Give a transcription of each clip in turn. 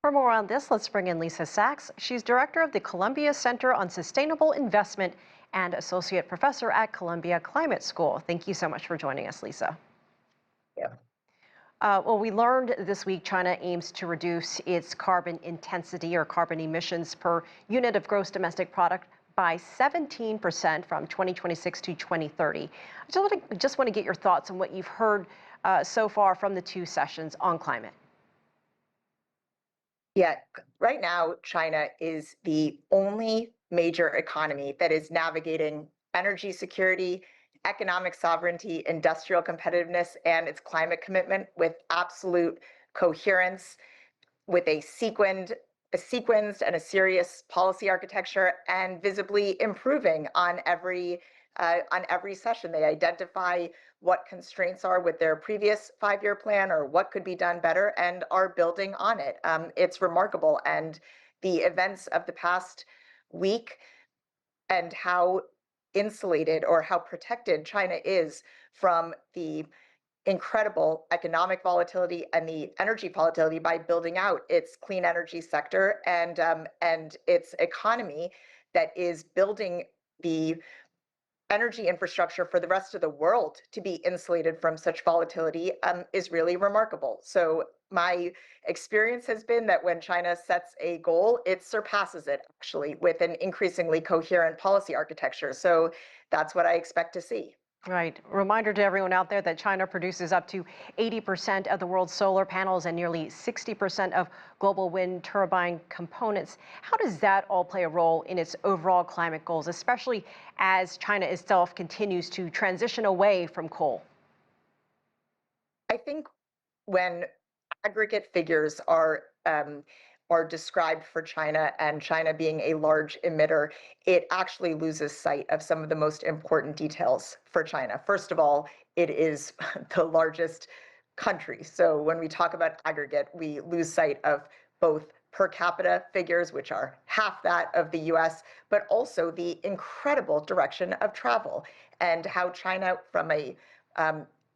For more on this, let's bring in Lisa Sachs. She's director of the Columbia Center on Sustainable Investment and associate professor at Columbia Climate School. Thank you so much for joining us, Lisa. Yeah. Well, we learned this week China aims to reduce its carbon intensity or carbon emissions per unit of gross domestic product by 17% from 2026 to 2030. I just want to get your thoughts on what you've heard so far from the two sessions on climate. Yeah, right now, China is the only major economy that is navigating energy security, economic sovereignty, industrial competitiveness, and its climate commitment with absolute coherence, with a sequenced and a serious policy architecture, and visibly improving on every session. They identify what constraints are with their previous 5-year plan or what could be done better and are building on it. It's remarkable. And the events of the past week and how insulated or how protected China is from the incredible economic volatility and the energy volatility by building out its clean energy sector and its economy that is building the energy infrastructure for the rest of the world to be insulated from such volatility is really remarkable. So my experience has been that when China sets a goal, it surpasses it actually with an increasingly coherent policy architecture. So that's what I expect to see. Right. Reminder to everyone out there that China produces up to 80% of the world's solar panels and nearly 60% of global wind turbine components. How does that all play a role in its overall climate goals, especially as China itself continues to transition away from coal? I think when aggregate figures are described for China and China being a large emitter, it actually loses sight of some of the most important details for China. First of all, it is the largest country. So when we talk about aggregate, we lose sight of both per capita figures, which are half that of the US, but also the incredible direction of travel and how China, from a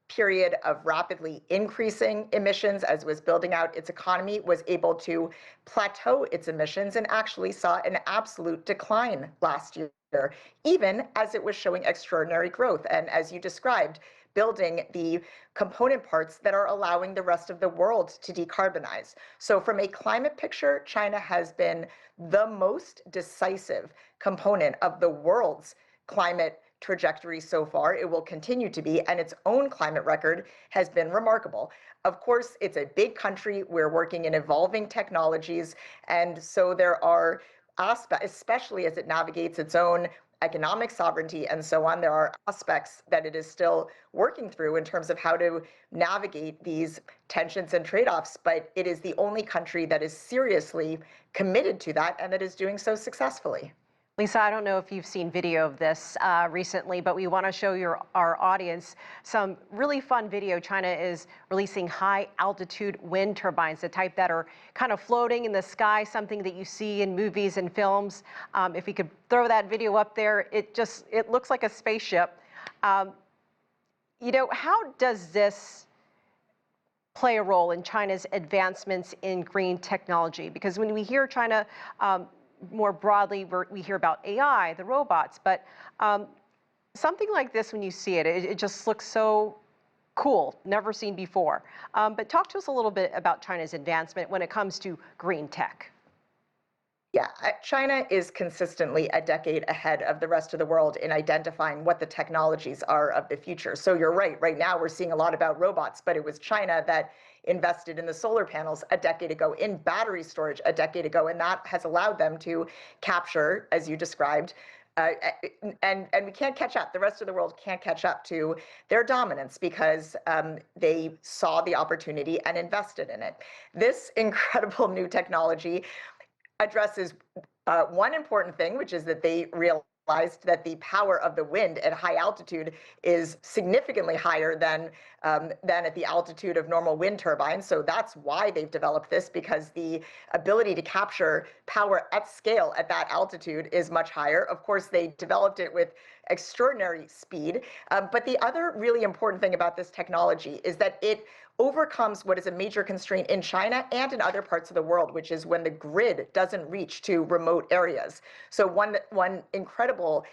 period of rapidly increasing emissions as it was building out its economy, was able to plateau its emissions and actually saw an absolute decline last year, even as it was showing extraordinary growth. And as you described, building the component parts that are allowing the rest of the world to decarbonize. So from a climate picture, China has been the most decisive component of the world's climate trajectory so far. It will continue to be, and its own climate record has been remarkable. Of course, it's a big country. We're working in evolving technologies, and so there are aspects, especially as it navigates its own economic sovereignty and so on, there are aspects that it is still working through in terms of how to navigate these tensions and trade-offs, but it is the only country that is seriously committed to that and that is doing so successfully. Lisa, I don't know if you've seen video of this recently, but we want to show our audience some really fun video. China is releasing high altitude wind turbines, the type that are kind of floating in the sky, something that you see in movies and films. If we could throw that video up there, it looks like a spaceship. How does this play a role in China's advancements in green technology? Because when we hear China, more broadly, we hear about AI, the robots, but something like this, when you see it, it just looks so cool, never seen before. But talk to us a little bit about China's advancement when it comes to green tech. Yeah, China is consistently a decade ahead of the rest of the world in identifying what the technologies are of the future. So you're right. Right now, we're seeing a lot about robots, but it was China that invested in the solar panels a decade ago, in battery storage a decade ago, and that has allowed them to capture, as you described, and we can't catch up. The rest of the world can't catch up to their dominance because they saw the opportunity and invested in it. This incredible new technology addresses one important thing, which is that they realized that the power of the wind at high altitude is significantly higher than at the altitude of normal wind turbines. So that's why they've developed this, because the ability to capture power at scale at that altitude is much higher. Of course, they developed it with extraordinary speed. But the other really important thing about this technology is that it overcomes what is a major constraint in China and in other parts of the world, which is when the grid doesn't reach to remote areas. So one incredible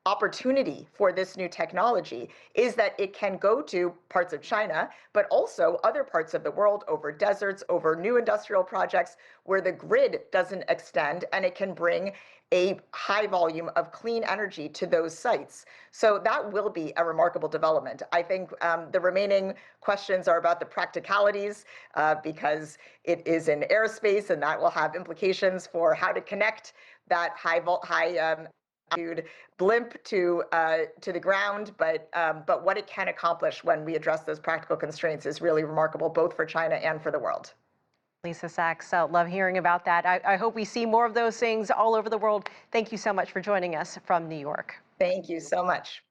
opportunity for this new technology is that it can go to parts of China, but also other parts of the world, over deserts, over new industrial projects where the grid doesn't extend, and it can bring a high volume of clean energy to those sites. So that will be a remarkable development. I think the remaining questions are about the practicalities, because it is in airspace, and that will have implications for how to connect that high altitude blimp to the ground. But what it can accomplish when we address those practical constraints is really remarkable, both for China and for the world. Lisa Sachs, love hearing about that. I hope we see more of those things all over the world. Thank you so much for joining us from New York. Thank you so much.